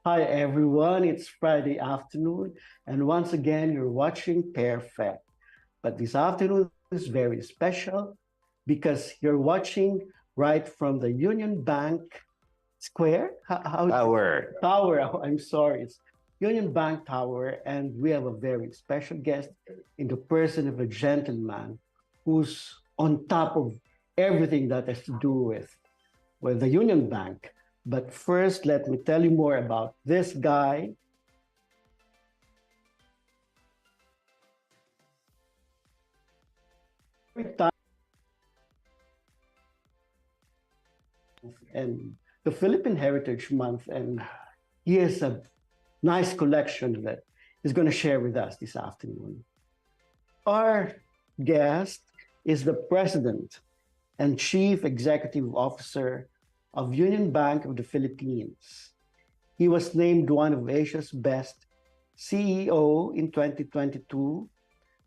Hi everyone, it's Friday afternoon, and once again you're watching Pairfect. But this afternoon is very special because you're watching right from the Union Bank Square. Tower. Tower? I'm sorry, it's Union Bank Tower, and we have a very special guest in the person of a gentleman who's on top of everything that has to do with the Union Bank. But first, let me tell you more about this guy. And the Philippine Heritage Month, and he has a nice collection that he's going to share with us this afternoon. Our guest is the President and Chief Executive Officer of Union Bank of the Philippines. He was named one of Asia's best CEO in 2022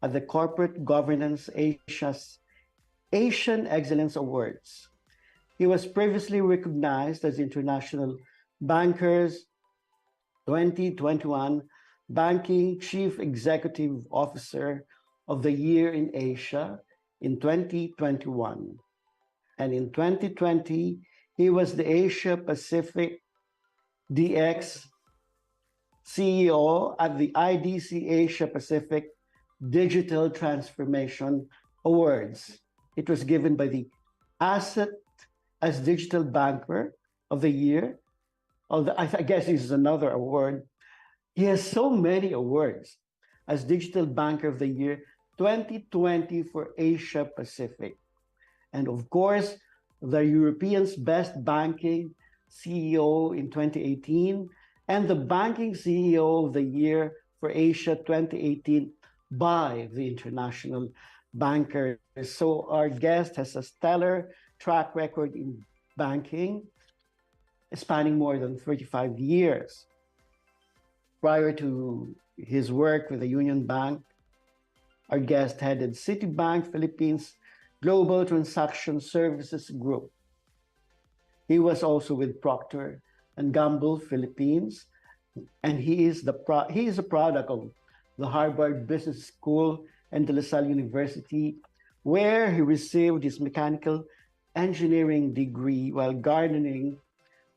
at the Corporate Governance Asia's Asian Excellence Awards. He was previously recognized as International Bankers 2021 Banking Chief Executive Officer of the Year in Asia in 2021. And in 2020, he was the Asia Pacific DX CEO at the IDC Asia Pacific Digital Transformation Awards. It was given by the Asset as Digital Banker of the Year. I guess this is another award. He has so many awards as Digital Banker of the Year 2020 for Asia Pacific. And of course, the European's Best Banking CEO in 2018 and the Banking CEO of the Year for Asia 2018 by the International Bankers. So our guest has a stellar track record in banking, spanning more than 35 years. Prior to his work with the Union Bank, our guest headed Citibank Philippines Global Transaction Services Group. He was also with Procter and Gamble Philippines, and he is a product of the Harvard Business School and De La Salle University, where he received his mechanical engineering degree while garnering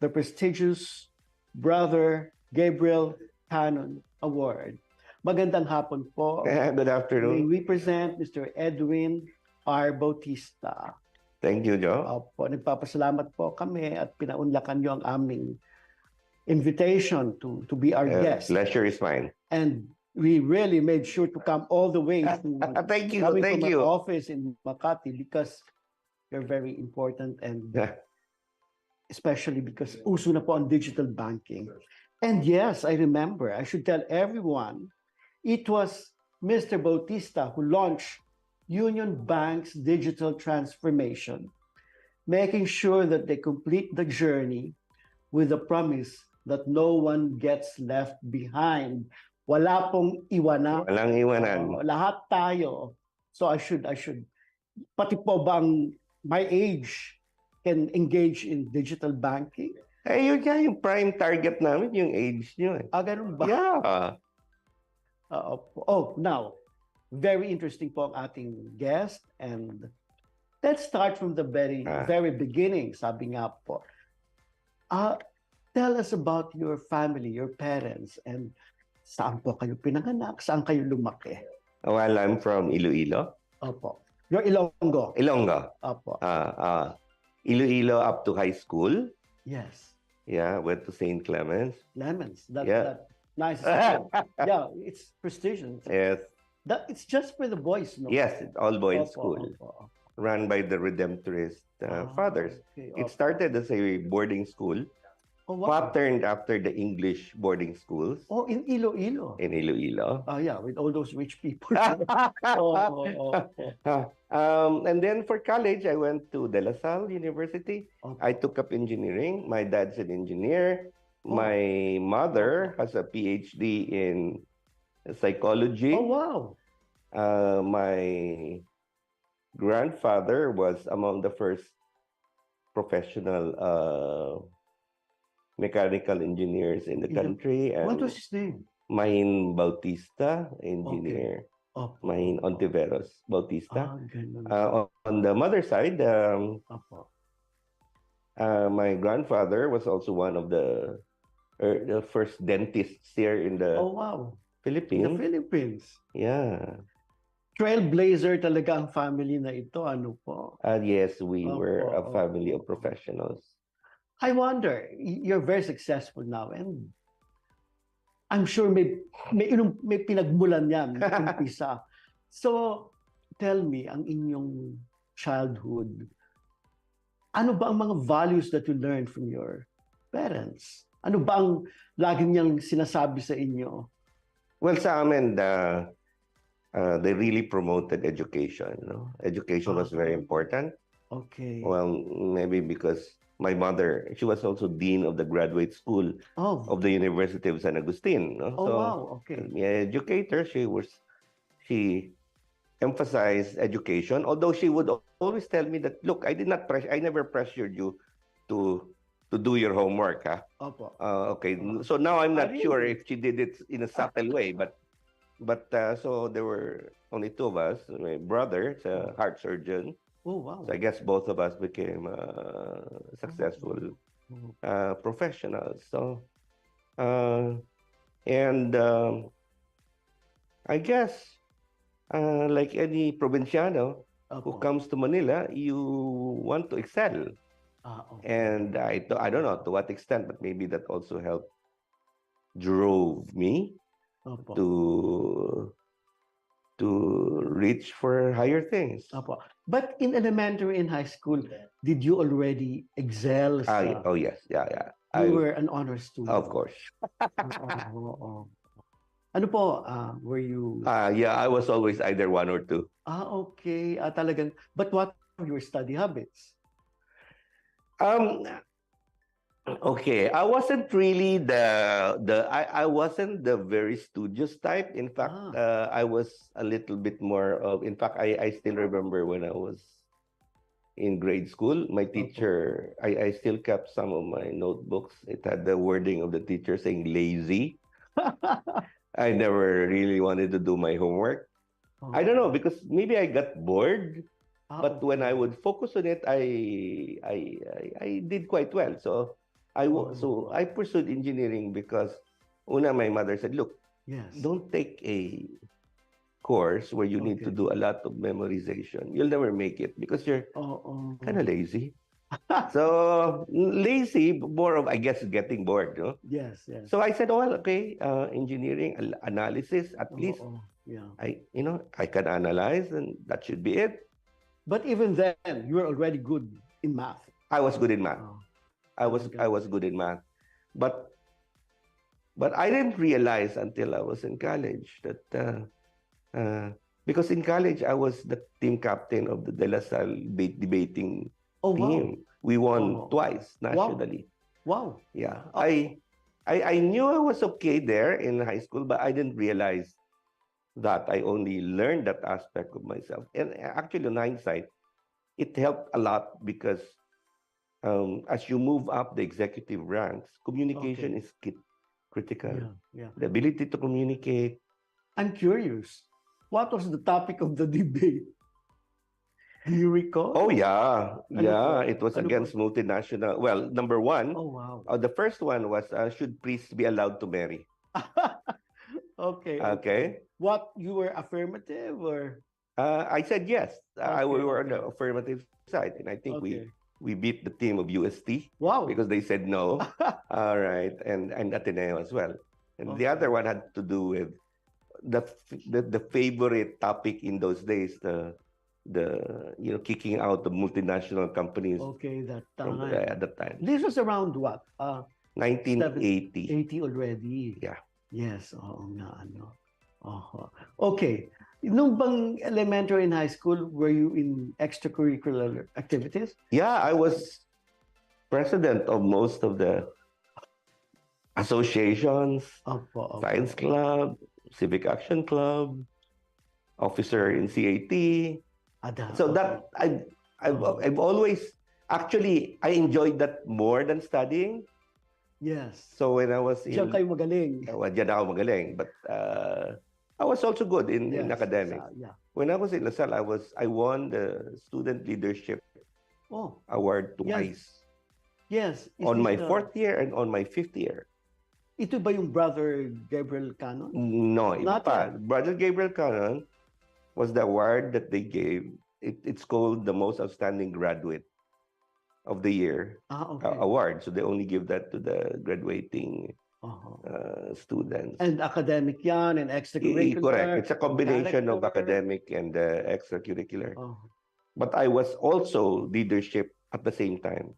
the prestigious Brother Gabriel Cannon Award. Magandang hapon po. Good afternoon. We present Mr. Edwin R. Bautista. Thank you, Joe. Opo, nagpapasalamat po kami at pinaunlakan niyo ang aming invitation to be our guest. Pleasure is mine. And we really made sure to come all the way to thank you, from our office in Makati because you're very important and especially because uso na po ang digital banking. And yes, I remember, I should tell everyone, it was Mr. Bautista who launched Union Bank's digital transformation, making sure that they complete the journey with the promise that no one gets left behind. Wala pong iwanan. Walang iwanan. Lahat tayo. So I should, pati po bang my age can engage in digital banking? Yun nga yung prime target namin, yung age nyo. Ganun ba? Yeah. Now, very interesting po ang ating guest and let's start from the very beginning, sabi nga po. Tell us about your family, your parents, and saan po kayo pinanganak, saan kayo lumaki? Well, I'm from Iloilo. Opo. You're Ilonggo? Ilonggo. Opo. Iloilo up to high school. Yes. Yeah, went to St. Clements. That nice. Yeah, it's prestigious. Yes. It's just for the boys, no? Yes, all boys school. Run by the Redemptorist fathers. Okay, It started as a boarding school. Patterned after the English boarding schools. In Iloilo. In Iloilo. Yeah, with all those rich people. And then for college, I went to De La Salle University. Okay. I took up engineering. My dad's an engineer. My mother has a PhD in psychology. Oh, wow. My grandfather was among the first professional mechanical engineers in the country. What And was his name? Edwin Bautista, engineer. Opo. Mine Ontiveros Bautista. Ganun. On the mother side, Opo. my grandfather was also one of the first dentists here in the Oh, wow. In the Philippines. Philippines. Yeah. Trailblazer talaga ang family na ito. Ano po? Yes, we were a Opo, family of opo. professionals. I wonder, you're very successful now and I'm sure may pinagmulan yan, may umpisa. So, tell me, ang inyong childhood, ano ba ang mga values that you learned from your parents? Ano ba ang lagi niyang sinasabi sa inyo? Well, sa amin, they really promoted education. No? Education was very important. Okay. Well, maybe because my mother, she was also dean of the graduate school of the University of San Agustin. No? Oh, so, wow. Okay. Educator, she emphasized education. Although she would always tell me that, look, I never pressured you to do your homework. Huh? Opo. Okay. So now I'm not Really? sure if she did it in a subtle way, but so there were only two of us. My brother is a heart surgeon. Oh, wow. So I guess both of us became successful professionals. So, and I guess, like any provinciano who comes to Manila, you want to excel. Okay. And I don't know to what extent, but maybe that also helped drove me Opo. to reach for higher things. Opo. But in elementary and high school, did you already excel? Oh yes, yeah. You were an honor student. Of course. Ano po, were you? Yeah, I was always either one or two. Okay. Talagang, but what were your study habits? Okay, I wasn't really I wasn't the very studious type. In fact, I was a little bit more of. In fact, I still remember when I was in grade school, my teacher. I still kept some of my notebooks. It had the wording of the teacher saying lazy. I never really wanted to do my homework. I don't know, because maybe I got bored. But when I would focus on it, I did quite well. So I pursued engineering because una, my mother said, look, don't take a course where you need to do a lot of memorization. You'll never make it because you're kind of lazy. So lazy, more of, I guess, getting bored. No? Yes. So I said, well, okay, engineering analysis, at least I can analyze, and that should be it. But even then, you were already good in math. I was good in math. I was good in math, but I didn't realize until I was in college that because in college I was the team captain of the De La Salle debating team. We won twice nationally. Wow. Yeah, I knew I was okay there in high school, but I didn't realize that I only learned that aspect of myself. And actually, in hindsight, it helped a lot because as you move up the executive ranks, communication is critical. Yeah. The ability to communicate. I'm curious. What was the topic of the debate? Do you recall? Oh, yeah. It was against multinational. Well, number one, the first one was, should priests be allowed to marry? Okay. What, you were affirmative or? I said yes. We were on the affirmative side, and I think we beat the team of UST. Wow. Because they said no. All right, and Ateneo as well. And the other one had to do with the favorite topic in those days, the kicking out the multinational companies. Okay, that time. At that time. This was around what? 1980. 80 already. Yeah. Yes, Okay. Nung bang elementary and high school, were you in extracurricular activities? Yeah, I was president of most of the associations, Science Club, Civic Action Club, officer in CAT. So that I've always, actually, I enjoyed that more than studying Yes. So when I was Diyan in, kayo magaling. well, diyan ako magaling, but I was also good in Yes. academics. Yeah. When I was in LaSalle, I won the student leadership Oh, award yes. twice Yes. Is on this my fourth year and on my fifth year. ito ba yung brother Gabriel Cannon? No, iba Not pa. yet. Brother Gabriel Cannon was the award that they gave. It's called the most outstanding graduate of the year Okay. award. So they only give that to the graduating students. And academic yan and extracurricular. Correct. It's a combination of character. academic and extracurricular. Oh. But I was also leadership at the same time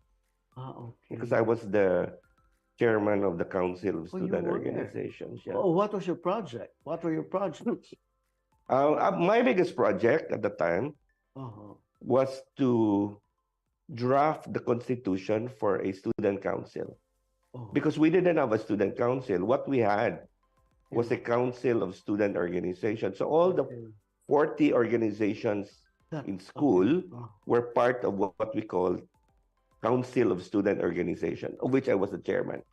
Okay. because I was the chairman of the Council of Oh, you Student were. Organizations. Yeah. Oh, what was your project? What were your projects? My biggest project at the time was to draft the constitution for a student council. Because we didn't have a student council. What we had was a council of student organizations. So all the 40 organizations in school were part of what we call Council of Student Organization, of which I was the chairman.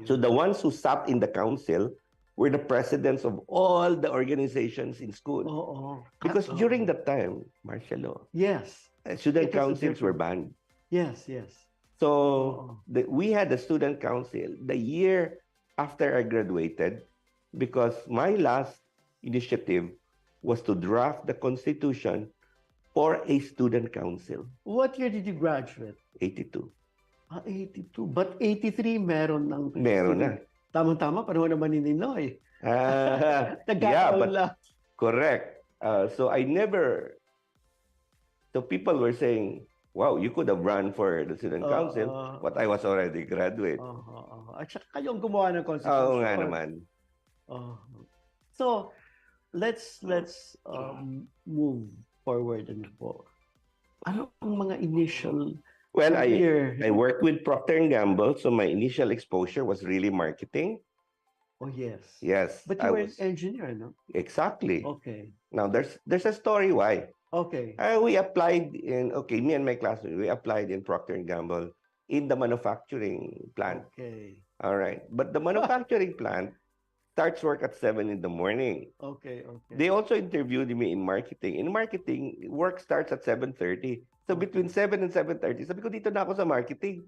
So the ones who sat in the council were the presidents of all the organizations in school. Because during that time, Marcelo, yes, student councils were banned. Yes, yes. So we had a student council the year after I graduated because my last initiative was to draft the constitution for a student council. What year did you graduate? 82. 82. But 83 meron ng... Meron na. Tama-tama, panahon naman ni Ninoy. Yeah, but correct. So I never... So people were saying, wow, you could have run for the student council, but I was already graduate. At saka kayong gumawa ng constitution. Oo nga naman. So, let's move forward and po. Ano ang mga initial... Well, I worked with Procter & Gamble, so my initial exposure was really marketing. Oh, yes. Yes. But you were an engineer, no? Exactly. Okay. Now, there's a story why. Okay. We applied me and my classmates, we applied in Procter & Gamble in the manufacturing plant. Okay. All right. But the manufacturing plant starts work at 7 in the morning. Okay. They also interviewed me in marketing. In marketing, work starts at 7:30. So between 7 and 7:30, sabi ko dito na ako sa marketing.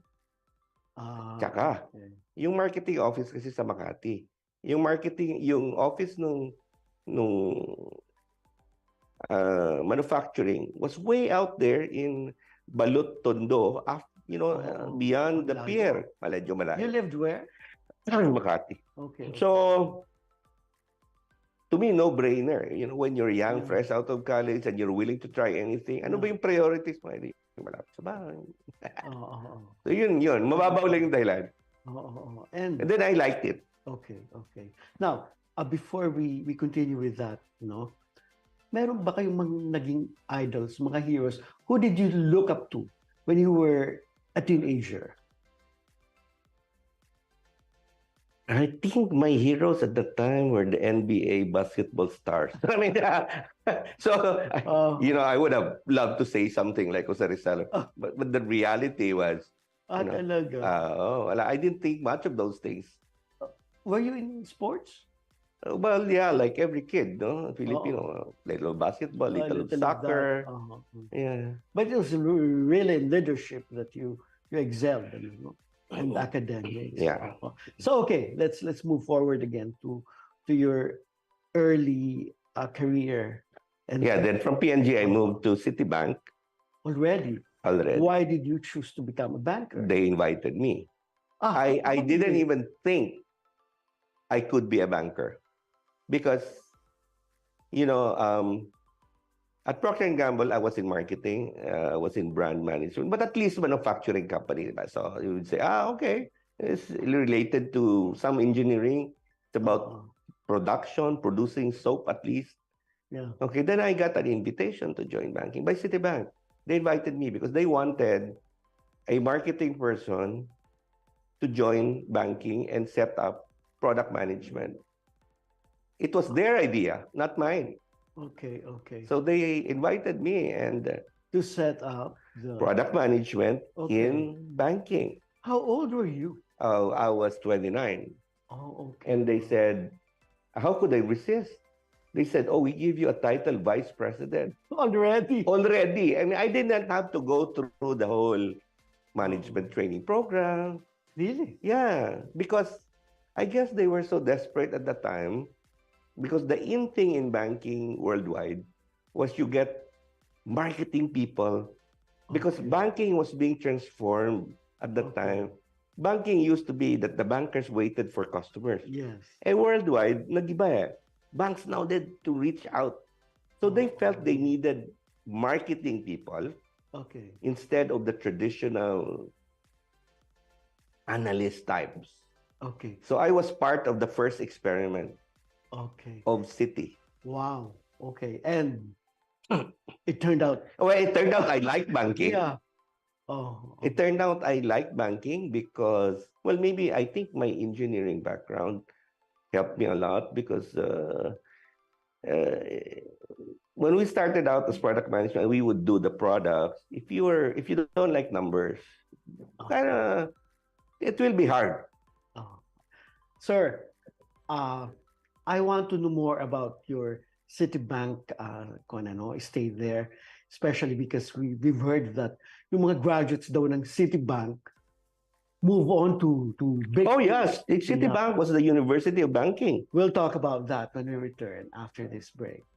Tsaka, yung marketing office kasi sa Makati. Yung office nung manufacturing was way out there in Balut, Tondo, beyond the pier. Medyo malayo. You lived where? Makati. Okay. So, to me, no-brainer. When you're young, fresh out of college, and you're willing to try anything, ano ba yung priorities mo? Malapit sa bahay. So, yun. Mababaw lang yung dahilan. And then I liked it. Okay. Now, before we continue with that, meron ba kayong mga naging idols, mga heroes? Who did you look up to when you were a teenager? I think my heroes at the time were the NBA basketball stars. I mean, I would have loved to say something like Jose Rizal, but the reality was, talaga? I didn't think much of those things. Were you in sports? Well, yeah, like every kid, no? Filipino, little basketball, little soccer. Yeah. But it was really in leadership that you excelled, and academics. Yeah. So okay, let's move forward again to your early career. And then from PNG I moved to Citibank. Already. Why did you choose to become a banker? They invited me. I didn't even think I could be a banker because at Procter & Gamble, I was in marketing, I was in brand management, but at least manufacturing company. So you would say, okay, it's related to some engineering. It's about production, producing soap at least. Yeah. Okay, then I got an invitation to join banking by Citibank. They invited me because they wanted a marketing person to join banking and set up product management. It was their idea, not mine. Okay. So they invited me and to set up the product management in banking. How old were you? I was 29. Oh, okay. And they said, how could I resist? They said, oh, we give you a title vice president. Already? Already. I mean, I did not have to go through the whole management Oh. training program. Really? Yeah, because I guess they were so desperate at the time because the in thing in banking worldwide was you get marketing people because Okay. banking was being transformed at that Okay. time. Banking used to be that the bankers waited for customers. Yes. And worldwide, nag-iba eh. Banks now need to reach out. So they felt they needed marketing people Okay. instead of the traditional analyst types. Okay. So I was part of the first experiment Okay. of Citi. Wow. Okay. And it turned out. Well, it turned out I like banking. Yeah. Oh. It turned out I like banking because, well, maybe I think my engineering background helped me a lot because uh, when we started out as product management, we would do the products. If you don't like numbers, kind of it will be hard. Oh. Sir, I want to know more about your Citibank kung ano, stay there, especially because we've heard that yung mga graduates daw ng Citibank move on to big. Oh yes, Citibank was the University of Banking. We'll talk about that when we return after this break.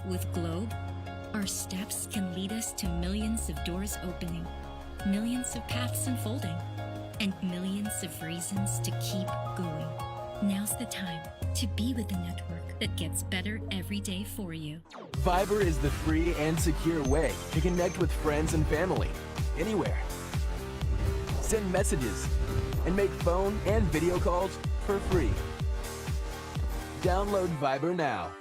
With Globe, our steps can lead us to millions of doors opening, millions of paths unfolding, and millions of reasons to keep going. Now's the time to be with a network that gets better every day for you. Viber is the free and secure way to connect with friends and family, anywhere. Send messages and make phone and video calls for free. Download Viber now.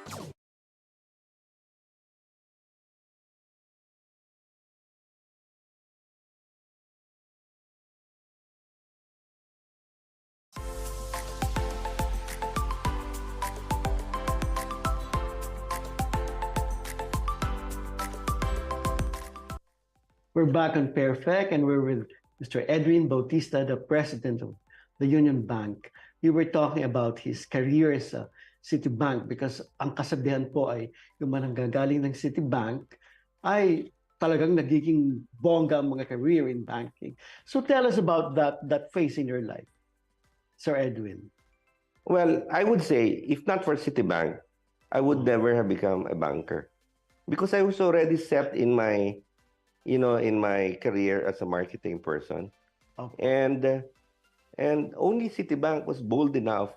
We're back on Pairfect and we're with Mr. Edwin Bautista, the president of the Union Bank. We were talking about his career sa Citibank because ang kasabihan po ay yung mananggagaling ng Citibank ay talagang nagiging bongga ang mga career in banking. So tell us about that phase in your life, Sir Edwin. Well, I would say if not for Citibank, I would never have become a banker because I was already set in my in my career as a marketing person. Okay. And only Citibank was bold enough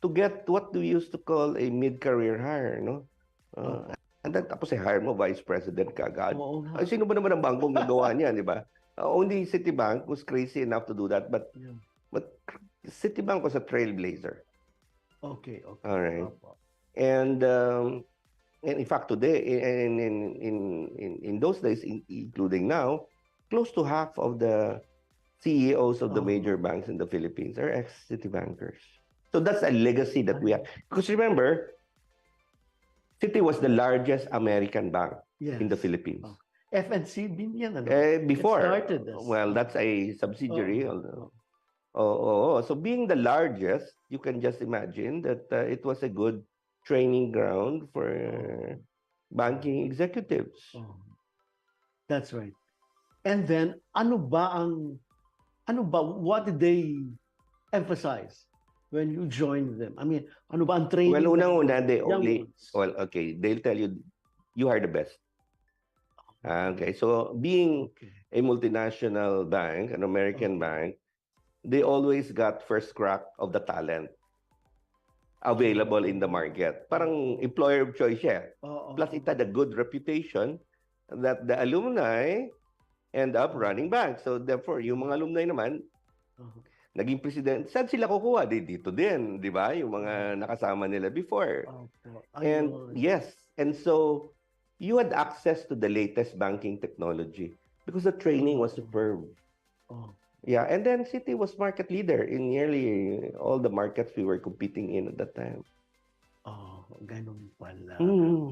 to get what we used to call a mid-career hire, no? Opo. And then tapos hire mo vice president kaagad. Oo nga. Ay, sino ba naman ang bangkong nagawa niyan, di ba? Only Citibank was crazy enough to do that, but Yeah. Citibank was a trailblazer. Okay. All right. Opo. And in fact, today, in those days, including now, close to half of the CEOs of the major banks in the Philippines are ex-Citibankers. So that's a legacy that we have. Because remember, Citi was the largest American bank in the Philippines. FNCB yan, ano? Before, It started as, well, that's a subsidiary. Oo. So being the largest, you can just imagine that it was a good training ground for banking executives. That's right. And then, what did they emphasize when you joined them? I mean, ano ba ang training? Well, unang-una, they'll tell you, you are the best. Okay, so being a multinational bank, an American bank, they always got first crack of the talent available in the market. Parang employer of choice siya. Plus, it had a good reputation that the alumni end up running banks. So therefore, yung mga alumni naman, naging president, saan sila kukuha? Dito din, di ba? Yung mga nakasama nila before. And yes, and so you had access to the latest banking technology because the training was superb. Yeah, and then Citi was market leader in nearly all the markets we were competing in at that time. Ganun pala.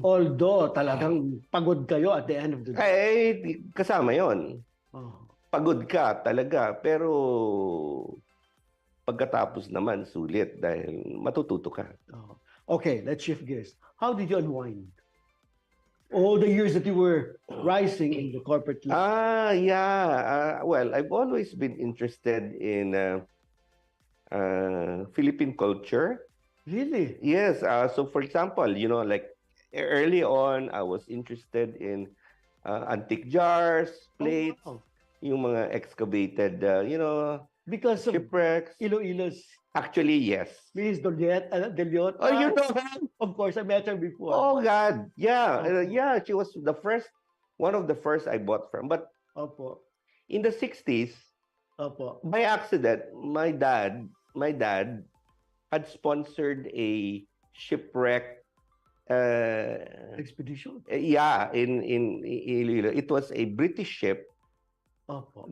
Although talagang pagod kayo at the end of the day. Kasama yon. Pagod ka talaga, pero pagkatapos naman sulit dahil matututo ka. Okay, let's shift gears. How did you unwind all the years that you were rising in the corporate life? Well, I've always been interested in Philippine culture. Really? Yes. So, for example, like early on, I was interested in antique jars, plates, yung mga excavated, because of shipwrecks. Iloilo's. Actually, yes. Miss Deliot. Oh, you know her? Of course, I met her before. Oh, God. Yeah. She was one of the first I bought from. But in the 60s, by accident, my dad had sponsored a shipwreck expedition. In Iloilo. It was a British ship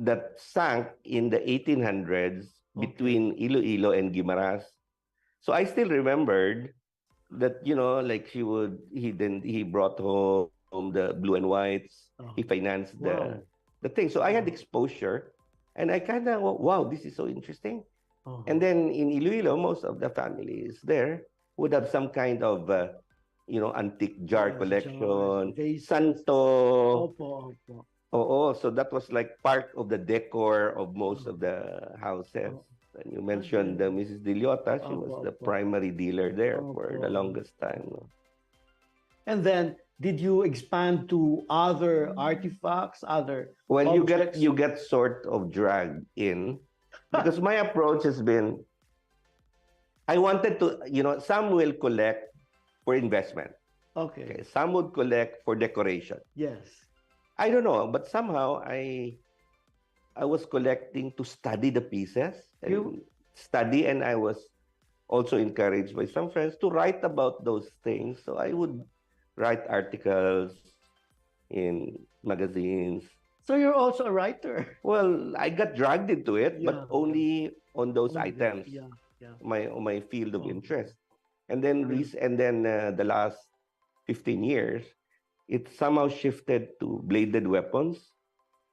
that sank in the 1800s between Iloilo and Guimaras. So I still remembered that, like he brought home the blue and whites. He financed the thing. So I had exposure and I kind of, wow, this is so interesting. And then in Iloilo, most of the families there would have some kind of, antique jar collection, santo. So that was like part of the decor of most of the houses. And you mentioned Mrs. Diliota, she was the primary dealer there for the longest time. And then, did you expand to other artifacts, other Well, objects? you get sort of dragged in because my approach has been, I wanted to, some will collect for investment. Okay. Some would collect for decoration. Yes. I don't know, but somehow I was collecting to study the pieces. And I was also encouraged by some friends to write about those things. So I would write articles in magazines. So you're also a writer? Well, I got dragged into it, but only on those items. My field of interest. And then the last 15 years, it somehow shifted to bladed weapons.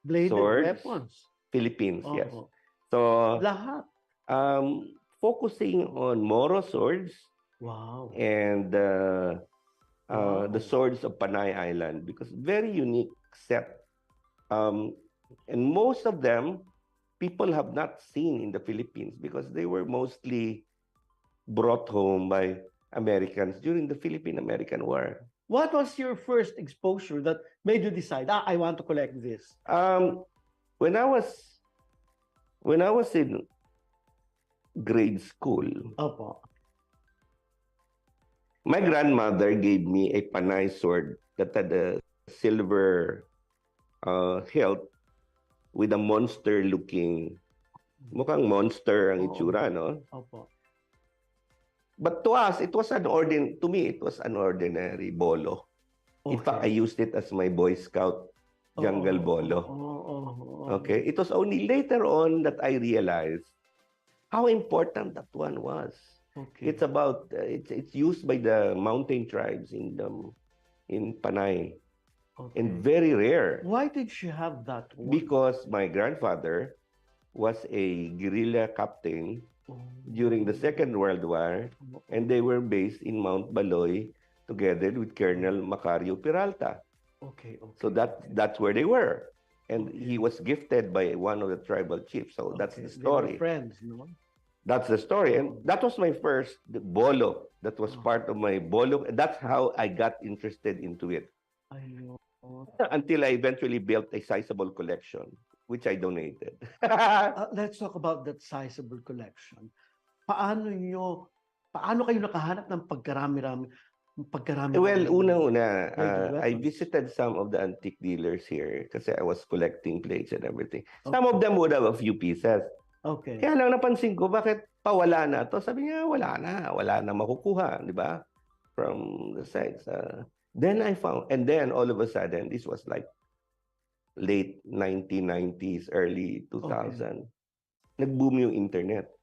Bladed weapons? Philippines, yes. So, lahat. Focusing on Moro swords. Wow. And the swords of Panay Island, because very unique set. And most of them, people have not seen in the Philippines because they were mostly brought home by Americans during the Philippine-American War. What was your first exposure that made you decide, I want to collect this? When I was in grade school, Opo. my grandmother gave me a panay sword that had a silver hilt with a monster-looking, mukhang monster ang itsura, no? Opo. But to us, it was to me, it was an ordinary bolo. In fact, I used it as my Boy Scout jungle bolo. Okay, it was only later on that I realized how important that one was. Okay. It's about it's used by the mountain tribes in Panay, and very rare. Why did she have that one? Because my grandfather was a guerrilla captain during the Second World War, and they were based in Mount Baloy together with Colonel Macario Peralta. Okay. So that's where they were, and he was gifted by one of the tribal chiefs. So that's the story. They were friends, no? That's the story, and that was my first bolo. That was part of my bolo. That's how I got interested into it. I know. Until I eventually built a sizable collection, which I donated. Let's talk about that sizable collection. Paano kayo nakahanap ng pagkarami-rami? Well, una-una, I visited some of the antique dealers here kasi I was collecting plates and everything. Some of them would have a few pieces. Okay. Kaya lang napansin ko, bakit pawala na to? Sabi niya, wala na makukuha, di ba? From the sites. Then I found, and then all of a sudden, this was like late 1990s, early 2000. Nag-boom yung internet.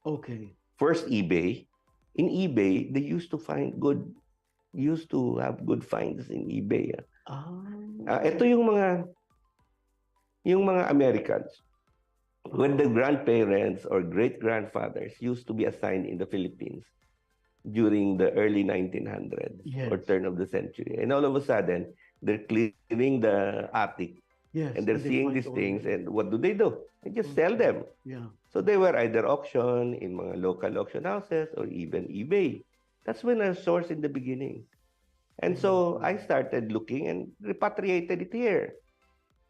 Okay. First, eBay. In eBay, they used to have good finds in eBay. Ito yung mga Americans. When the grandparents or great-grandfathers used to be assigned in the Philippines during the early 1900s or turn of the century. And all of a sudden, they're cleaning the attic. And they're seeing these things. And what do? They just sell them. Yeah. So they were either auctioned in mga local auction houses or even eBay. That's when I sourced in the beginning. And so I started looking and repatriated it here.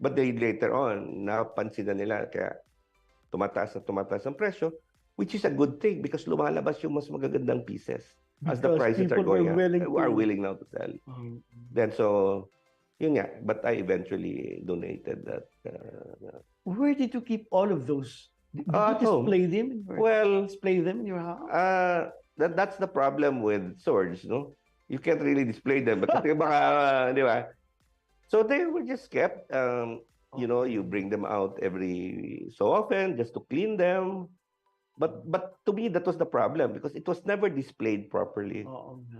But they later on, napansin na nila, kaya tumataas ang presyo, which is a good thing because lumalabas yung mas magagandang pieces as the prices are going up. Are willing now to sell. Then so, yun nga. But I eventually donated that. Where did you keep all of those? Did you display them? Display them in your house? That's the problem with swords, no? You can't really display them, but baka, di ba? So they were just kept. You bring them out every so often just to clean them. But to me, that was the problem because it was never displayed properly.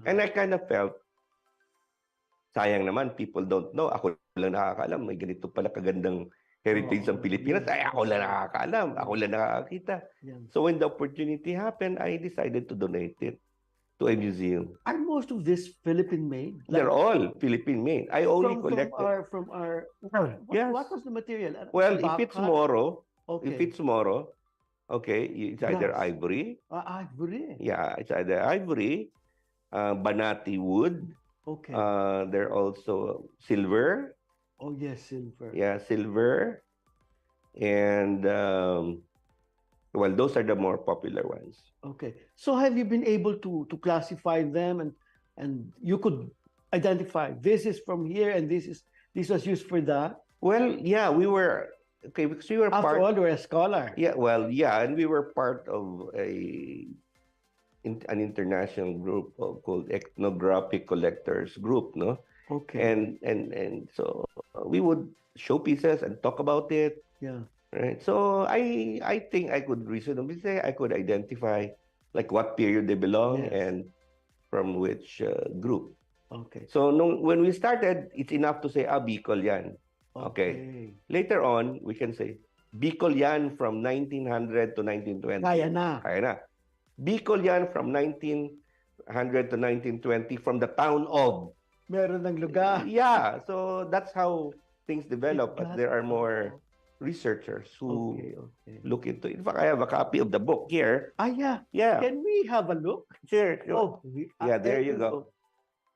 And I kind of felt, sayang naman, people don't know. Ako lang nakakaalam. May ganito pala kagandang heritage ng Pilipinas. Ay, ako lang nakakaalam. Ako lang nakakakita. So when the opportunity happened, I decided to donate it to a museum. Are most of this Philippine-made? They're all Philippine-made. I only collected. From our. Yes. What was the material? Well, if it's Moro, it's either ivory. Ivory. Yeah, it's either ivory, banati wood. Okay. They're also silver. Oh yes, silver. Yeah, silver, and those are the more popular ones. Okay. So have you been able to classify them and you could identify this is from here and this was used for that? Well, yeah, we were because we were After all, we're a scholar. Yeah, and we were part of an international group called Ethnographic Collectors Group, no? Okay. And so we would show pieces and talk about it. Yeah. Right. So I think I could reasonably say I could identify like what period they belong and from which group. Okay. So when we started, it's enough to say Bicol yan. Okay. Later on, we can say Bicol yan from 1900 to 1920. Kaya na. Bicol yan from 1900 to 1920 from the town of. Meron ng lugar. Yeah. So that's how things develop. But there are more researchers who look into it. In fact, I have a copy of the book here. Yeah. Yeah. Can we have a look? Sure. Oh, there you go.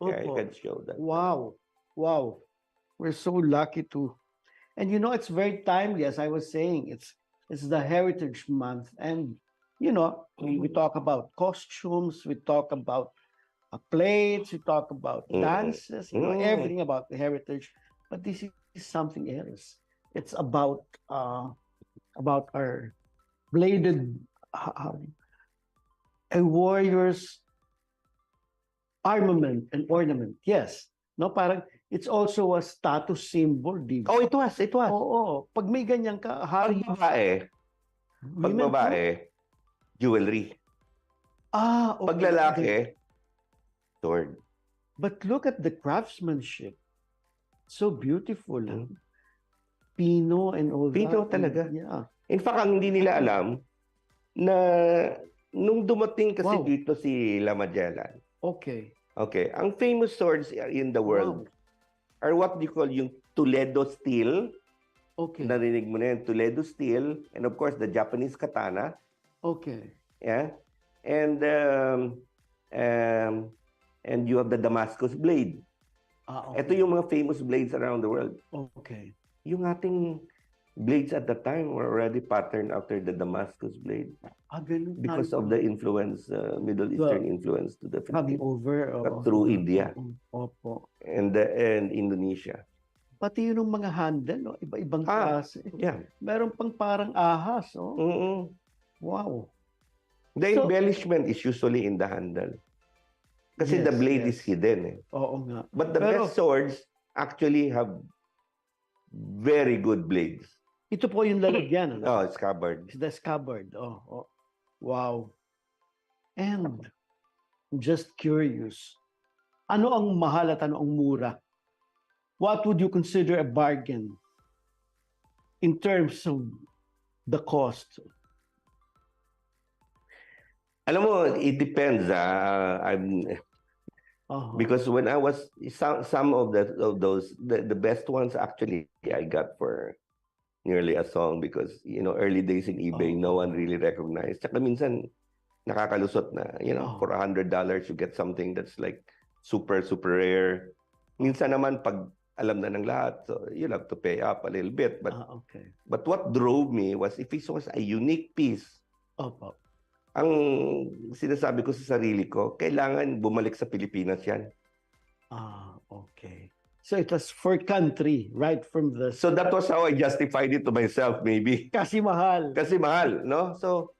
Yeah, you Opo. can show that. Wow. Wow. We're so lucky to. And it's very timely, as I was saying. It's the Heritage Month. And we talk about costumes, we talk about plates, we talk about dances, everything about the heritage. But this is something else. It's about our bladed a warrior's armament and ornament. Yes. No, parang it's also a status symbol, di ba? Oh, it was. Oo. Pag may ganyan ka, Pag women too? babae, jewelry. Okay. Pag lalaki, sword. But look at the craftsmanship. So beautiful. Pino and all Pino that. talaga. Yeah. In fact, ang hindi nila alam na nung dumating kasi dito si La Magellan. Okay. Okay, ang famous swords in the world are what you call yung Toledo steel. Okay. Narinig mo na yun, Toledo steel, and of course the Japanese katana. Okay. Yeah, and you have the Damascus blade. Okay. Ito yung mga famous blades around the world. Okay. Yung ating blades at the time were already patterned after the Damascus blade Ganun. because of the influence, Middle Eastern influence to the coming Philippines. over Through India. Opo. And Indonesia. Pati yun ng mga handle, no? Iba-ibang klase. Yeah. Meron pang parang ahas, oh. Wow. The embellishment is usually in the handle. Kasi the blade is hidden. Oo nga. But the best swords actually have very good blades. Ito po yung lalagyan. Oh, scabbard. It's the scabbard. Oh. Wow. And I'm just curious. Ano ang mahal at ano ang mura? What would you consider a bargain in terms of the cost? Alam mo, it depends. Because when I was some of those the best ones actually I got for nearly a song because early days in eBay no one really recognized. Tsaka minsan nakakalusot na for $100 you get something that's like super rare. Minsan naman pag alam na ng lahat, so you'll have to pay up a little bit. But what drove me was if it was a unique piece. Ang sinasabi ko sa sarili ko, kailangan bumalik sa Pilipinas yan. Okay. So it was for country, right from the... So that was how I justified it to myself, maybe. Kasi mahal. Kasi mahal, no? So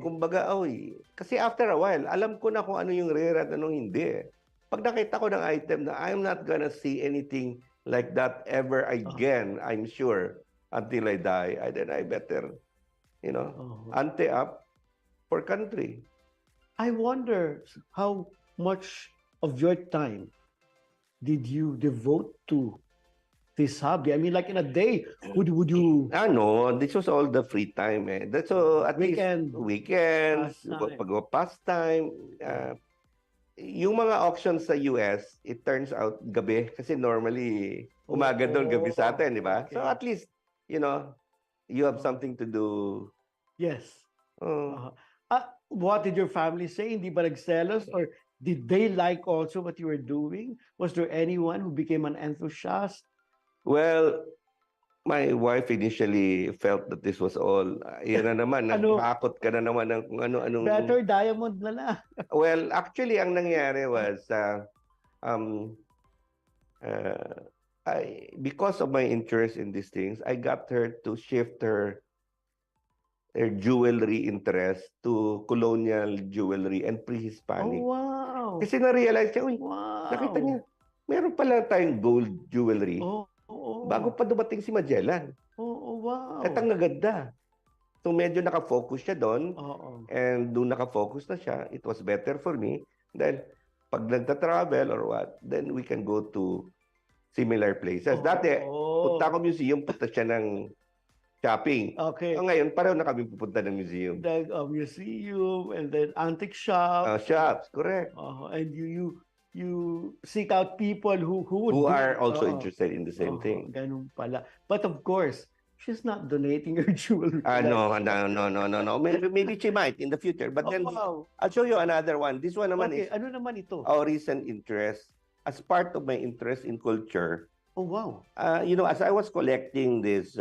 kumbaga, kasi after a while, alam ko na kung ano yung rare at anong hindi. Pag nakita ko ng item na I'm not gonna see anything like that ever again, I'm sure, until I die, then I better, ante up for country. I wonder how much of your time did you devote to this hobby? I mean, like in a day, would you... No, this was all the free time. That's at weekends, pastime. Yung mga auctions sa US, it turns out gabi kasi normally umaga doon, gabi sa atin, di ba? Okay. So at least, you have something to do. Yes. What did your family say? Hindi ba nagselos or did they like also what you were doing? Was there anyone who became an enthusiast? Well, my wife initially felt that this was all, yan na naman, nagpakot ka na naman ng kung ano-anong... Better diamond na lang. Well, actually, ang nangyari was, because of my interest in these things, I got her to shift her jewelry interest to colonial jewelry and pre-Hispanic. Oh, wow. Kasi na-realize niya, wow. Nakita niya, meron pala tayong gold jewelry. Bago pa dumating si Magellan. Wow. At ang naganda. So medyo nakafocus siya doon. And doon nakafocus na siya, it was better for me. Dahil pag nagta-travel or what, then we can go to similar places. Dati, punta ako museum, punta siya ng shopping. Okay. Ngayon, pareho na kami pupunta ng museum. The museum and then antique shop. Shops, correct. And you seek out people who are also interested in the same thing. Ganun pala. But of course, she's not donating her jewelry. No. Maybe she might in the future. But then wow. I'll show you another one. This one naman Okay, is ano naman ito? our recent interest. As part of my interest in culture, Oh, wow. as I was collecting these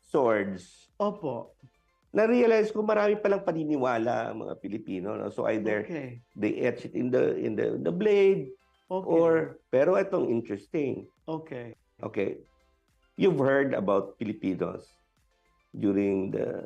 swords, Opo. na-realize ko marami palang paniniwala ang mga Pilipino. No? So either Okay. they etch it in the blade, Okay. pero itong interesting. Okay. Okay. You've heard about Filipinos during the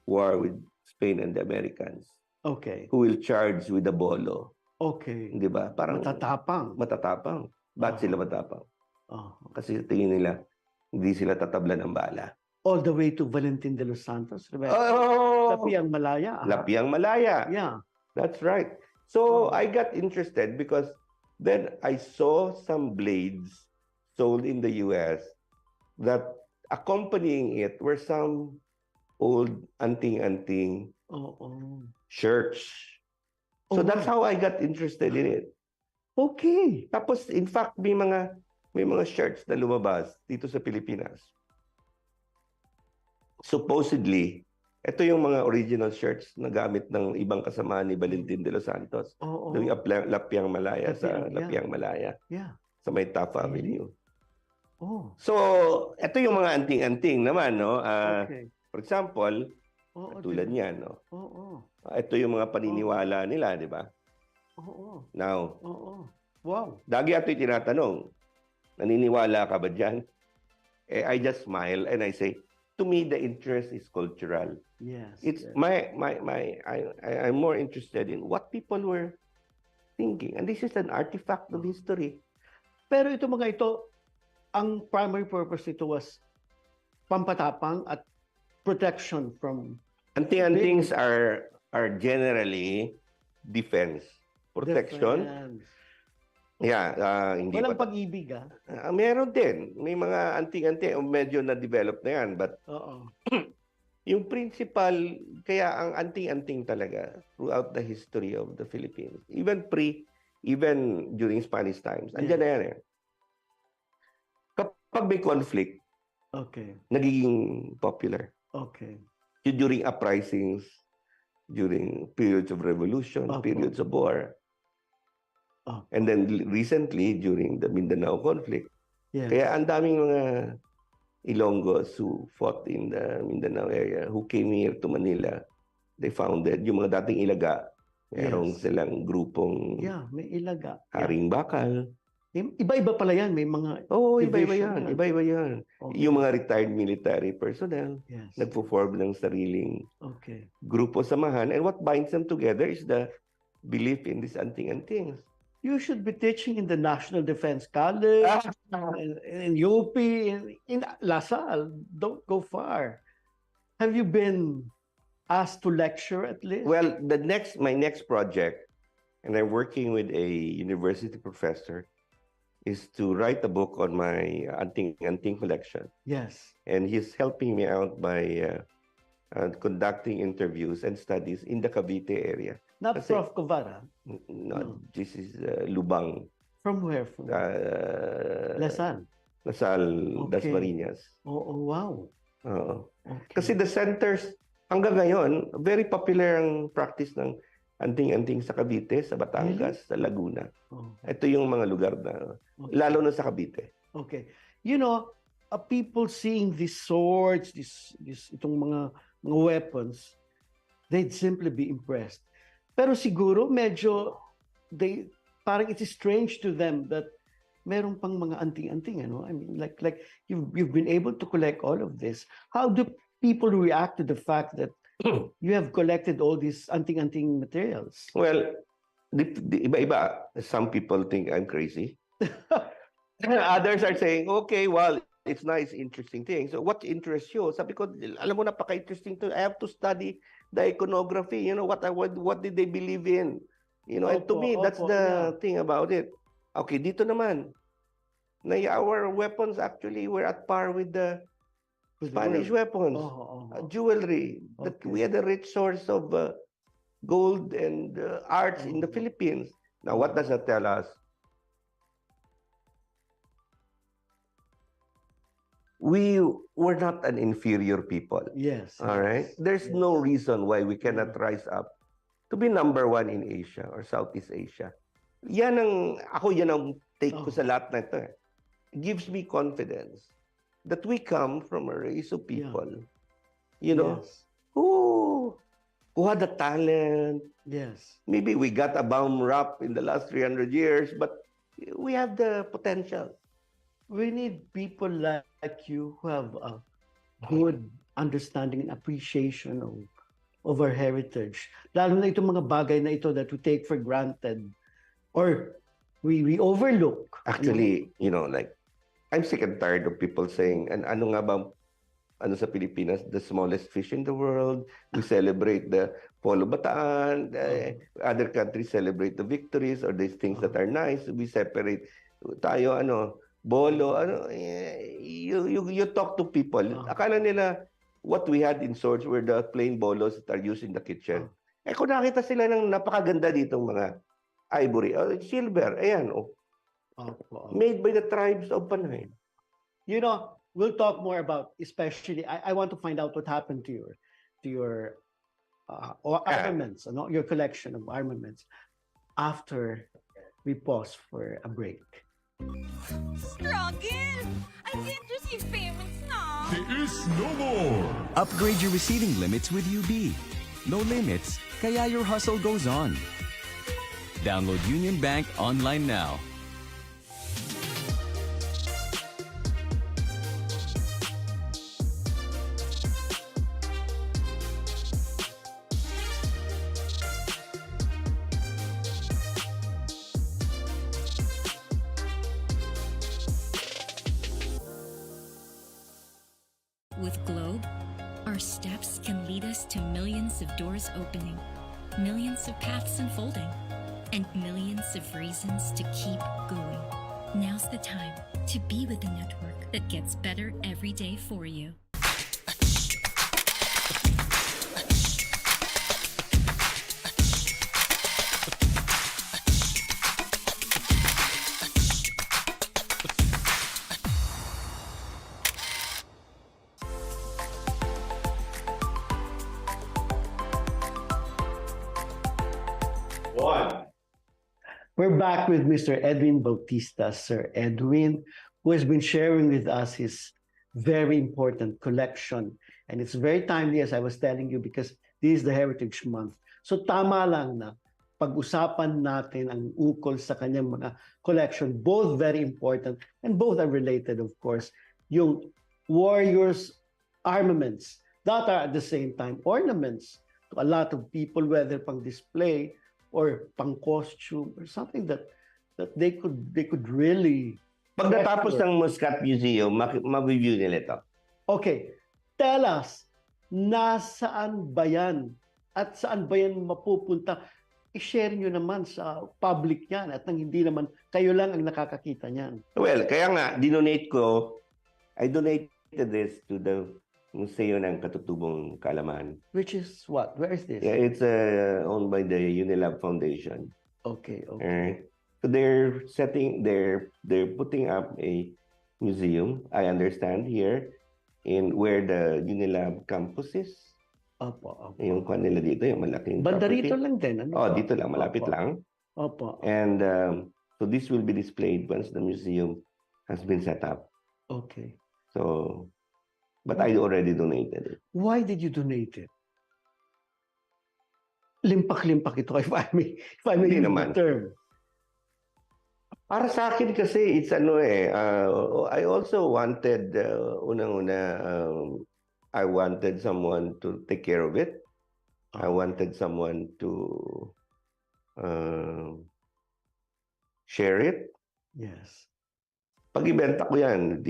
war with Spain and the Americans Okay. who will charge with a bolo. Okay. Di ba? Parang Matatapang. matatapang. Ba't sila matapang? Oh. Kasi tingin nila, hindi sila tatabla ng bala. All the way to Valentin de los Santos. Remember? Oh! Lapiang Malaya. Lapiang Malaya. Yeah. That's right. So I got interested because then I saw some blades sold in the US that accompanying it were some old anting-anting shirts. So that's how I got interested in it. Okay. Tapos in fact may mga shirts na lumabas dito sa Pilipinas. Supposedly, ito yung mga original shirts na gamit ng ibang kasama ni Valentin de los Santos. Yung Lapiang Malaya sa Lapiang Malaya. Yeah. Sa may Taft Avenue. Oh. So, ito yung mga anting-anting naman, no? Okay. For example, tulad niyan, no? Ito yung mga paniniwala nila, di ba? Oo. Now, Wow. lagi ito'y tinatanong, naniniwala ka ba dyan? I just smile and I say, to me, the interest is cultural. Yes. It's I'm more interested in what people were thinking. And this is an artifact of history. Pero ito mga ito, ang primary purpose nito was pampatapang at protection from... Anting-antings are generally defense, protection. Defense. Yeah, hindi Walang pa. pag-ibig, Meron din. May mga anting-anting, medyo na-develop na yan. But yung principal, kaya ang anting-anting talaga throughout the history of the Philippines, even during Spanish times, andyan na yan eh. Kapag may conflict, nagiging popular. Okay. During uprisings, during periods of revolution, periods of war. And then recently, during the Mindanao conflict, kaya ang daming mga Ilonggos who fought in the Mindanao area, who came here to Manila, they founded, yung mga dating Ilaga, merong silang grupong may Ilaga. Haring Bakal. Iba-iba pala yan, may mga... Iba-iba yan. Iba-iba yan. Yung mga retired military personnel, nagpo-form ng sariling grupo samahan. And what binds them together is the belief in these anting-antings. You should be teaching in the National Defense College, in UP, in LaSalle. Don't go far. Have you been asked to lecture at least? Well, my next project, and I'm working with a university professor, is to write a book on my anting collection. Yes. And he's helping me out by conducting interviews and studies in the Cavite area. Not Prof. Covara? No, this is Lubang. From where? From Lasal? Lasal, Dasmariñas. Oh, wow. Kasi the centers, hanggang ngayon, very popular ang practice ng anting-anting sa Cavite, sa Batangas, sa Laguna. Ito yung mga lugar na, lalo na sa Cavite. Okay. You know, people seeing these swords, itong mga weapons, they'd simply be impressed. Pero siguro medyo parang it's strange to them that meron pang mga anting-anting, ano? I mean, like you've been able to collect all of this. How do people react to the fact that you have collected all these anting-anting materials? Well, iba-iba. Some people think I'm crazy. Others are saying, okay, well, it's nice, interesting thing. So what interests you? Sabi ko, alam mo, napaka-interesting to. I have to study the iconography. You know, what did they believe in? You know, and to me, that's the thing about it. Okay, dito naman, our weapons actually were at par with the Spanish weapons, jewelry. That we had a rich source of gold and arts in the Philippines. Now, what does that tell us? we're not an inferior people. Yes. All right? There's no reason why we cannot rise up to be number one in Asia or Southeast Asia. Yan ang take ko sa lahat na ito. It gives me confidence that we come from a race of people, you know, who had the talent. Yes. Maybe we got a bum rap in the last 300 years, but we have the potential. We need people like you who have a good understanding and appreciation of our heritage. Lalo na itong mga bagay na ito that we take for granted or we overlook. Actually, you know, like, I'm sick and tired of people saying, and ano nga ba, ano sa Pilipinas, the smallest fish in the world. We celebrate the Polo Bataan. Other countries celebrate the victories or these things that are nice. We separate tayo, bolo, you talk to people. Akala nila what we had in Swords were the plain bolos that are used in the kitchen. Kung nakita sila ng napakaganda ditong mga ivory, silver, ayan, made by the tribes of Panoy. You know, we'll talk more about, especially, I want to find out what happened to your armaments, your collection of armaments, after we pause for a break. Struggle! I can't receive payments now. There is no more. Upgrade your receiving limits with UB. No limits, kaya your hustle goes on. Download Union Bank online now. With Globe, our steps can lead us to millions of doors opening, millions of paths unfolding, and millions of reasons to keep going. Now's the time to be with the network that gets better every day for you. We're back with Mr. Edwin Bautista, Sir Edwin, who has been sharing with us his very important collection. And it's very timely, as I was telling you, because this is the Heritage Month. So tama lang na pag-usapan natin ang ukol sa kanyang mga collection, both very important and both are related, of course. Yung warriors' armaments that are at the same time ornaments to a lot of people, whether pang display or pang costume or something that they could really. Pag natapos ng Muscat Museum, ma-review nila ito. Okay, tell us, nasaan ba yan? At saan ba yan mapupunta? I-share nyo naman sa public yan at nang hindi naman kayo lang ang nakakakita niyan. Well, kaya nga, I donated this to the Museo ng Katutubong Kaalaman. Which is what? Where is this? Yeah, it's owned by the Unilab Foundation. Okay. So they're putting up a museum, I understand, here in where the Unilab campus is. Opo. Yung kwan nila dito, yung malaking Banda property. rito lang din. Dito lang, malapit lang. Opo. And so this will be displayed once the museum has been set up. Okay. So, but I already donated it. Why did you donate it? Limpak-limpak ito, if I may use the term. Para sa akin kasi, it's I also wanted, I wanted someone to take care of it. I wanted someone to share it. Yes. Pag ibenta ko yan,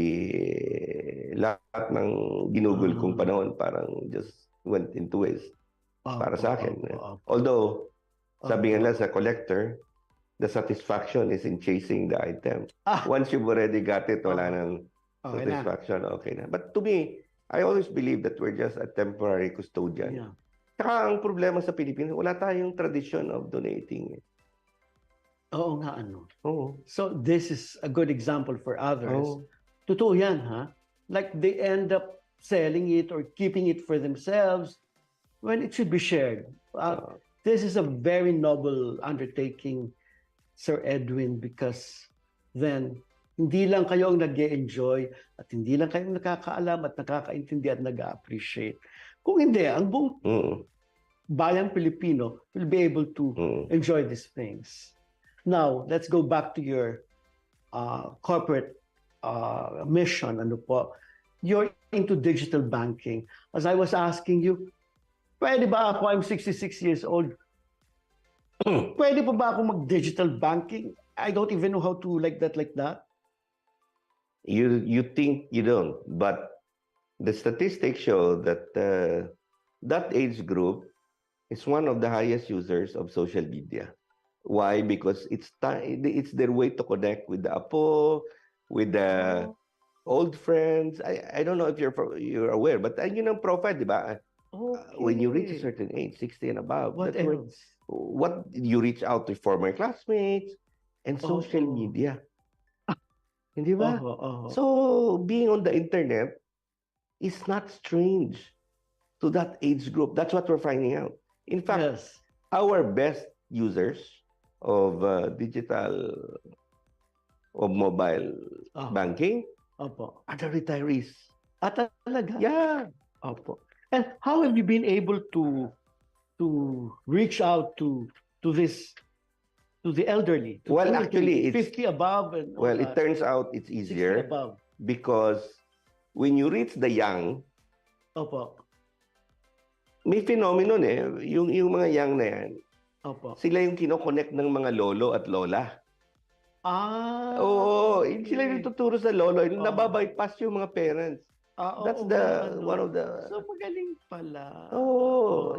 lahat ng ginugol kong panahon parang just went into waste para sa akin. Although, sabi nga lang sa collector, the satisfaction is in chasing the item. Once you've already got it, wala nang satisfaction, okay na. But to me, I always believe that we're just a temporary custodian. Yeah. Saka ang problema sa Pilipinas, wala tayong tradition of donating. Oo nga, Oo. So this is a good example for others. Totoo yan, ha? like they end up selling it or keeping it for themselves when it should be shared. This is a very noble undertaking, Sir Edwin, because then hindi lang kayo ang nag-e-enjoy at hindi lang kayo nakakaalam at nakakaintindi at nag-appreciate. Kung hindi, ang buong bayang Pilipino will be able to enjoy these things. Now, let's go back to your corporate mission. Ano po? You're into digital banking. As I was asking you, pwede ba ako, I'm 66 years old, pwede pa ba ako mag-digital banking? I don't even know how to like that. You think you don't, but the statistics show that that age group is one of the highest users of social media. Why? Because it's their way to connect with the apo, with the old friends. I don't know if you're aware, but yun ang profile, di ba? Okay. When you reach a certain age, 60 and above, What else? What you reach out to former classmates and social media. Hindi ba? So being on the internet is not strange to that age group. That's what we're finding out. In fact, our best users of mobile banking are the retirees. Talaga? Yeah. And how have you been able to reach out to the elderly? Well, actually, it's 50 above. And well, it turns out it's easier 60 above. because when you reach the young, may phenomenon yung mga young na yan. Sila yung kinoconnect ng mga lolo at lola. Oo, sila yung tuturo sa lolo. Nababypass yung mga parents. That's one of the... So, magaling pala.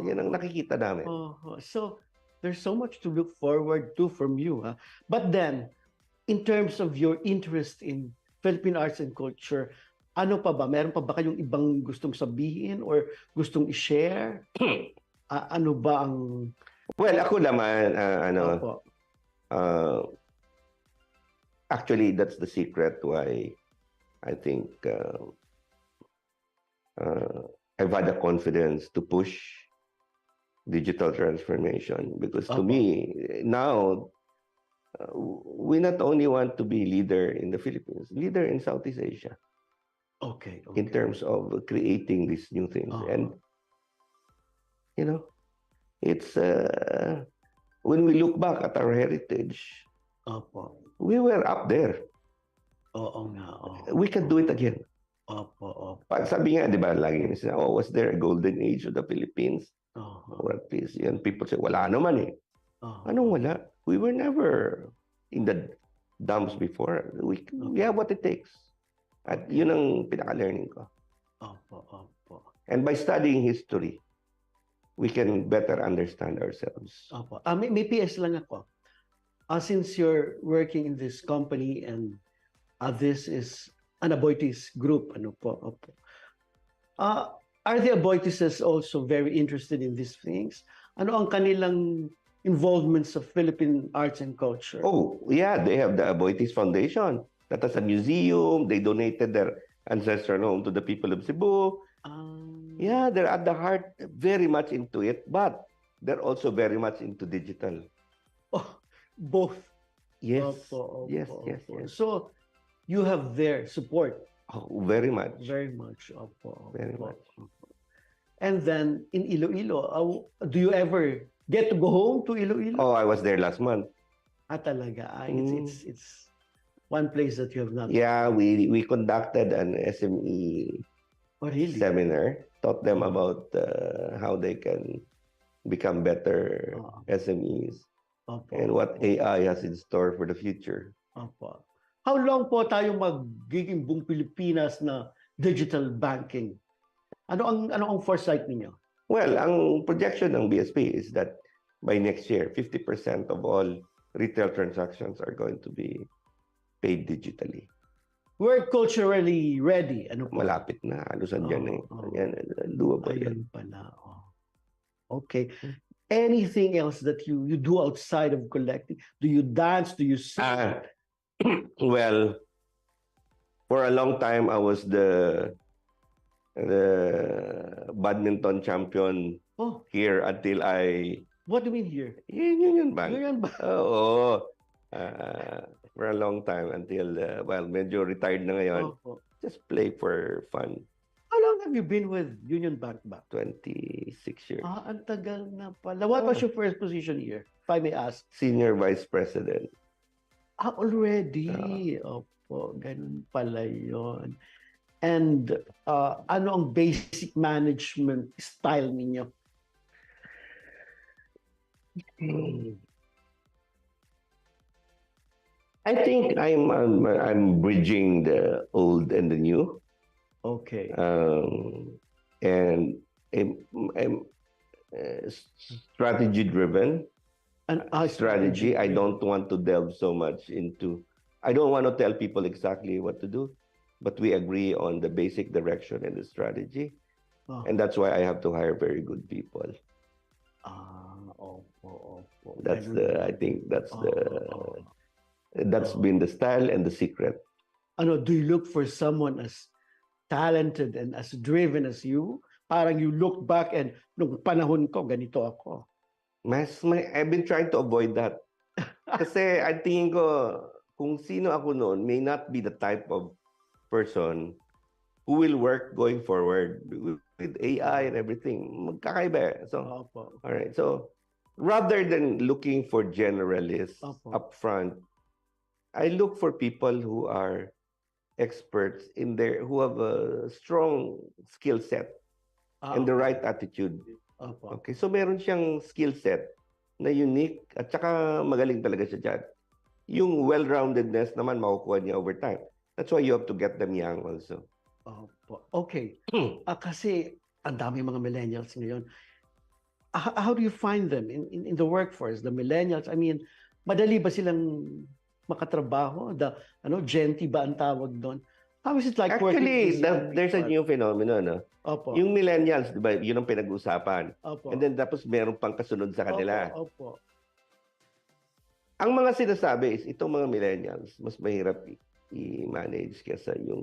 Yan ang nakikita namin. So, there's so much to look forward to from you. But then, in terms of your interest in Philippine arts and culture, ano pa ba? Meron pa ba kayong ibang gustong sabihin or gustong i-share? Ano ba ang... Well, ako naman, actually, that's the secret why I think I've had the confidence to push digital transformation, because to me, now, we not only want to be leader in the Philippines, leader in Southeast Asia. Okay. In terms of creating these new things. And, you know, it's, when we look back at our heritage, we were up there. We can do it again. Sabi nga, di ba, lagi nila, was there a golden age of the Philippines? Or at least, and people say, wala naman Anong wala? We were never in the dumps before. We have what it takes. At yun ang pinaka-learning ko. And by studying history, we can better understand ourselves. May PS lang ako. Since you're working in this company and this is an Aboitiz group, are the Aboitises also very interested in these things? Ano ang kanilang involvement sa Philippine arts and culture? Oh, yeah, they have the Aboitiz Foundation. That is a museum. They donated their ancestral home to the people of Cebu. Yeah, they're at the heart, very much into it, but they're also very much into digital. Both. Yes. Yes. So, you have their support. Very much. Very much. Very much. And then, in Iloilo, do you ever get to go home to Iloilo? Oh, I was there last month. Talaga. It's one place that you have not. Yeah, we conducted an SME seminar, taught them about how they can become better SMEs and what AI has in store for the future. How long po tayo magiging buong Pilipinas na digital banking? Ano ang foresight ninyo? Well, ang projection ng BSP is that by next year, 50% of all retail transactions are going to be paid digitally. We're culturally ready. Malapit na. Halusan dyan Yan, doable yan. Pala. Okay. Anything else that you do outside of collecting? Do you dance? Do you sing? Well, For a long time, I was the badminton champion Oh, here until I what do you mean here? Union Bank. Union Bank. Oo. For a long time until well, medyo retired na ngayon. Opo. Just play for fun. How long have you been with Union Bank ba? 26 years. Ang tagal na pala. What was your first position here, if I may ask? Senior Vice President. Already. Opo, ganun pala yun. And ano ang basic management style ninyo? I think I'm bridging the old and the new. Okay. And I'm strategy driven. Strategy. I don't want to delve so much into. I don't want to tell people exactly what to do, but we agree on the basic direction and the strategy, and that's why I have to hire very good people. Opo. That's I think that's that's Oh. been the style and the secret. Ano, do you look for someone as talented and as driven as you? Parang you look back and nung panahon ko, ganito ako. I've been trying to avoid that. Kasi I think kung sino ako noon may not be the type of person who will work going forward with AI and everything. Magkakaiba. So, Opo. all right. So, rather than looking for generalists up front, I look for people who are experts in who have a strong skill set and the right attitude. Opo. Okay, so meron siyang skill set na unique at saka magaling talaga siya dyan. Yung well-roundedness naman makukuha niya over time. That's why you have to get them young also. Opo. Okay. Kasi ang dami mga millennials ngayon. How do you find them in the workforce, the millennials? I mean, madali ba silang makatrabaho? Genti ba ang tawag doon? How is it like working with Actually, these there's a people? new phenomenon. No? Opo. Yung millennials, di ba, yun ang pinag-uusapan. Opo. And then tapos meron pang kasunod sa kanila. Opo. Ang mga sinasabi is, itong mga millennials, mas mahirap i-manage kaysa yung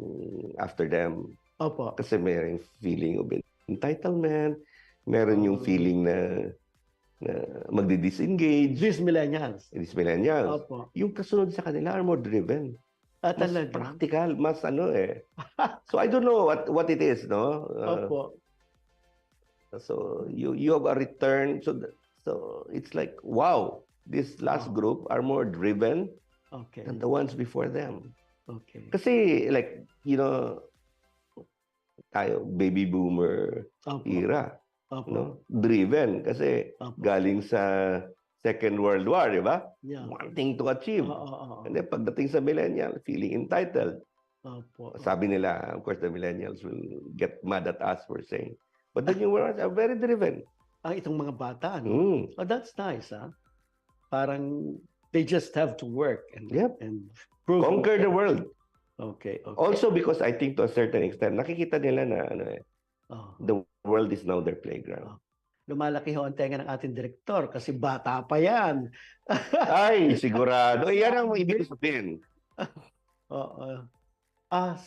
after them. Opo. Kasi meron feeling of entitlement, meron yung feeling na magdi-disengage. These millennials. These millennials. Opo. Yung kasunod sa kanila are more driven. Mas Talaga. practical, mas So I don't know what it is, no? Opo. So you have a return. So it's like, wow, this last group are more driven Okay. than the ones before them. Okay. Kasi like, tayo, baby boomer Opo. era. Opo. No? Driven kasi Opo. galing sa Second World War, di ba? Yeah. Wanting to achieve. Oo. And then pagdating sa millennial, feeling entitled. Opo. Sabi nila, of course, the millennials will get mad at us for saying. But the new ones are very driven. Itong mga bata, no? Oh, that's nice, ha? Parang they just have to work and Yep. and prove. Conquer the world. Okay. Also because I think to a certain extent, nakikita nila na Oh. the world is now their playground. Lumalaki ho ang tenga ng ating direktor kasi bata pa yan. Ay, sigurado. Yan ang ibig sabihin. Oo.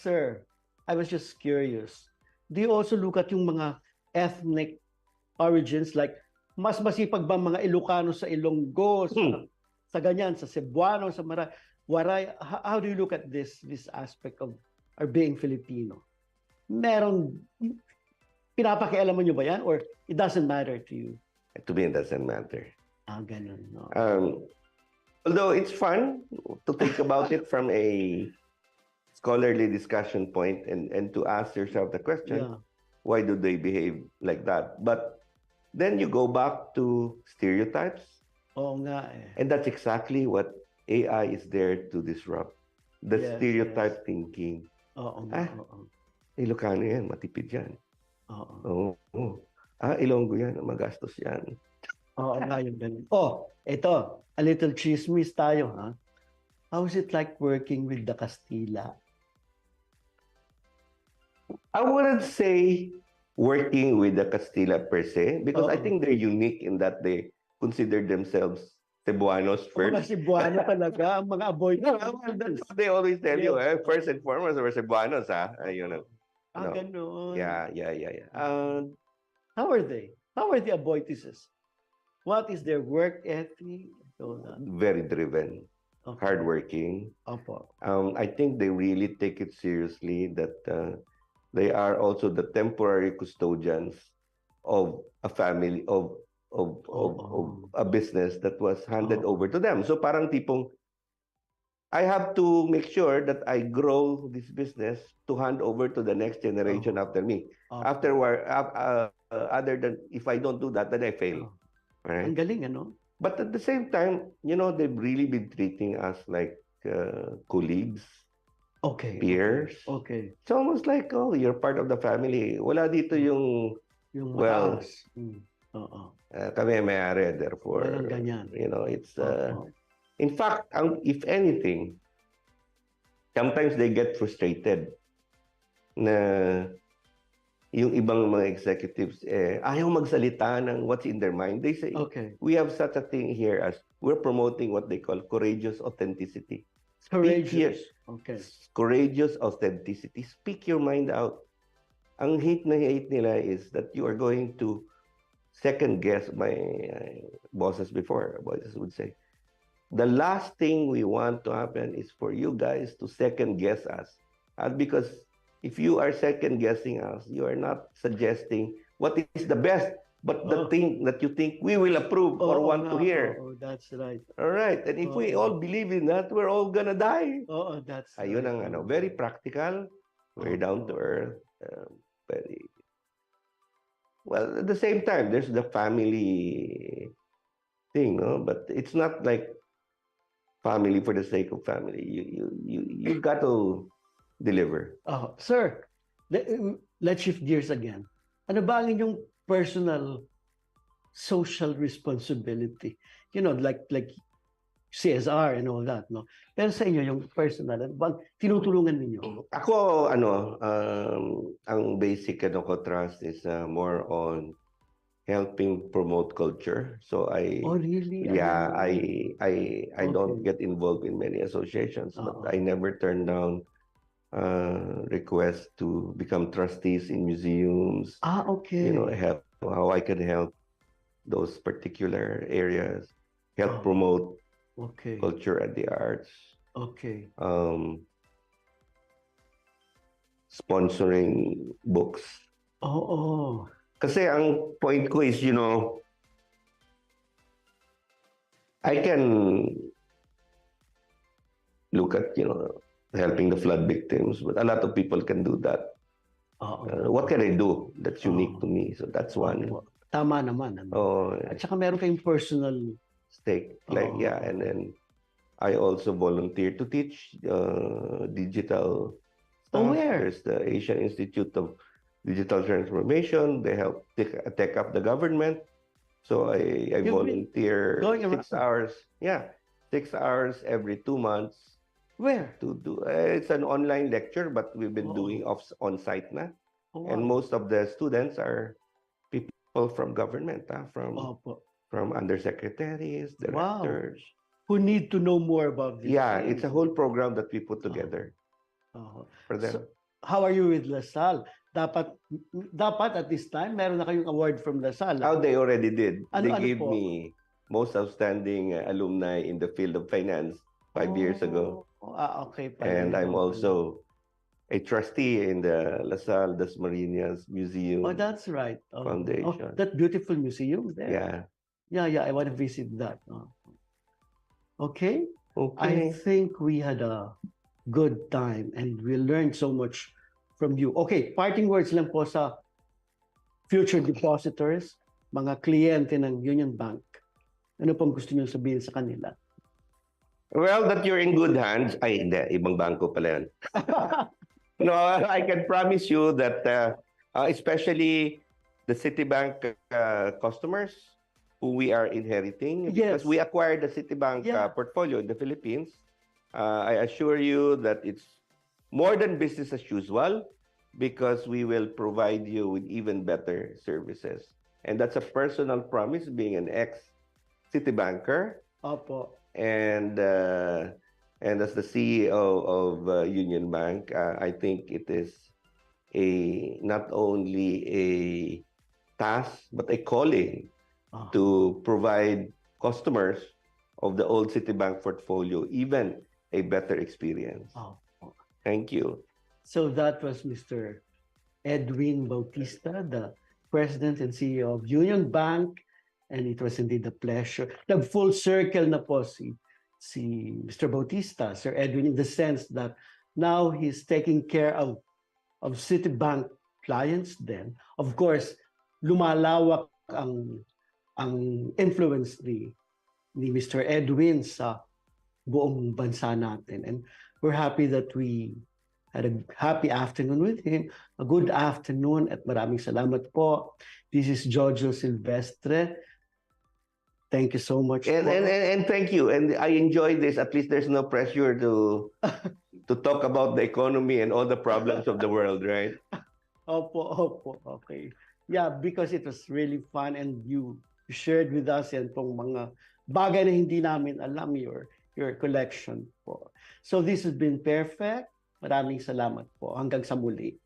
Sir, I was just curious. Do you also look at yung mga ethnic origins, like mas masipag ba mga Ilocano sa Ilonggo, sa ganyan, sa Cebuano, sa Waray? How do you look at this aspect of our being Filipino? Meron, pinapakialaman nyo ba yan? Or it doesn't matter to you? To me, it doesn't matter. Ganun, no? Although it's fun to think about it from a scholarly discussion point and to ask yourself the question, why do they behave like that? But then you go back to stereotypes. Oo nga eh. And that's exactly what AI is there to disrupt. The Yes, stereotype thinking. Oo nga, oo. Ilocano yan, matipid yan. Oo. Oo. Ilonggo yan, magastos yan. Oo nga yung ganun. Ito, a little chismis tayo, ha? How is it like working with the Castilla? I wouldn't say working with the Castilla per se, because I think they're unique in that they consider themselves Cebuanos Mga first. Cebuano talaga, ang mga aboy. No, that's what they always tell you. Yes. First and foremost, we're Cebuanos, Ayun. No. Ganun. Yeah. How are they? How are the Aboitises? What is their work ethic? All that? Very driven, Okay. hardworking. Opo. I think they really take it seriously that they are also the temporary custodians of a family of a business that was handed over to them. So parang tipong I have to make sure that I grow this business to hand over to the next generation after me. Afterward, other than if I don't do that, then I fail. Right? Ang galing, ano? But at the same time, they've really been treating us like colleagues, Okay. peers. Okay. It's almost like, you're part of the family. Wala dito yung well, mataas. Oo. kami may-ari, therefore, Walang ganyan. it's in fact, if anything, sometimes they get frustrated na yung ibang mga executives ayaw magsalita ng what's in their mind. They say, Okay. we have such a thing here as we're promoting what they call courageous authenticity. Courageous. Okay. Courageous authenticity. Speak your mind out. Ang hate nila is that you are going to second guess. My bosses would say, the last thing we want to happen is for you guys to second guess us. Because if you are second guessing us, you are not suggesting what is the best, but the thing that you think we will approve or want to hear. That's right. All right. And if we all believe in that, we're all gonna die. That's Ayun right. ang very practical, very down to earth, very well. At the same time, there's the family thing, but it's not like family for the sake of family. You got to deliver. Sir, let's shift gears again. Ano ba ang inyong personal social responsibility? Like CSR and all that, no? Pero sa inyo, yung personal, ano bang tinutulungan ninyo? Ako, ang basic ko trust is more on helping promote culture. So really? Yeah, I don't get involved in many associations, but I never turn down requests to become trustees in museums. Okay. Help how I can help those particular areas, help promote culture and the arts. Okay. Sponsoring books. Kasi ang point ko is, I can look at, helping the flood victims, but a lot of people can do that. What can I do that's unique to me? So that's one. Tama naman. At saka meron kayong personal stake. And then I also volunteer to teach digital stuff. Where? There's the Asian Institute of Digital Transformation. They help tech up the government. So I volunteer 6 hours. Yeah, 6 hours every 2 months. Where? To do it's an online lecture, but we've been doing on-site na. And most of the students are people from government, from undersecretaries, directors. Who need to know more about this? Yeah, it's a whole program that we put together for them. So, how are you with LaSalle? Dapat at this time, meron na kayong award from LaSalle. They already did. They gave po? me most outstanding alumni in the field of finance 5 years ago. Okay. And I'm also a trustee in the LaSalle Dasmariñas Museum. That's right. Foundation. That beautiful museum there. Yeah. Yeah. I want to visit that. Okay. I think we had a good time and we learned so much from you. Okay, parting words lang po sa future depositors, mga kliyente ng Union Bank. Ano pong gusto niyo sabihin sa kanila? Well, that you're in good hands. Ay, hindi. Ibang bangko pala yan. No, I can promise you that especially the Citibank customers who we are inheriting, because we acquired the Citibank portfolio in the Philippines, I assure you that it's more than business as usual because we will provide you with even better services. And that's a personal promise, being an ex-Citibanker. Opo. And as the CEO of Union Bank, I think it is not only a task but a calling to provide customers of the old Citibank portfolio even a better experience. Thank you. So that was Mr. Edwin Bautista, the President and CEO of Union Bank, and it was indeed a pleasure. Nag-full circle na po si Mr. Bautista, Sir Edwin, in the sense that now he's taking care of Citibank clients then. Of course, lumalawak ang influence ni Mr. Edwin sa buong bansa natin. And we're happy that we had a happy afternoon with him. A good afternoon at maraming salamat po. This is Jojo Silvestre. Thank you so much. And thank you. And I enjoyed this. At least there's no pressure to talk about the economy and all the problems of the world, right? Opo. Okay. Yeah, because it was really fun and you shared with us yan pong mga bagay na hindi namin alam, your collection po. So this has been Pairfect. Maraming salamat po. Hanggang sa muli.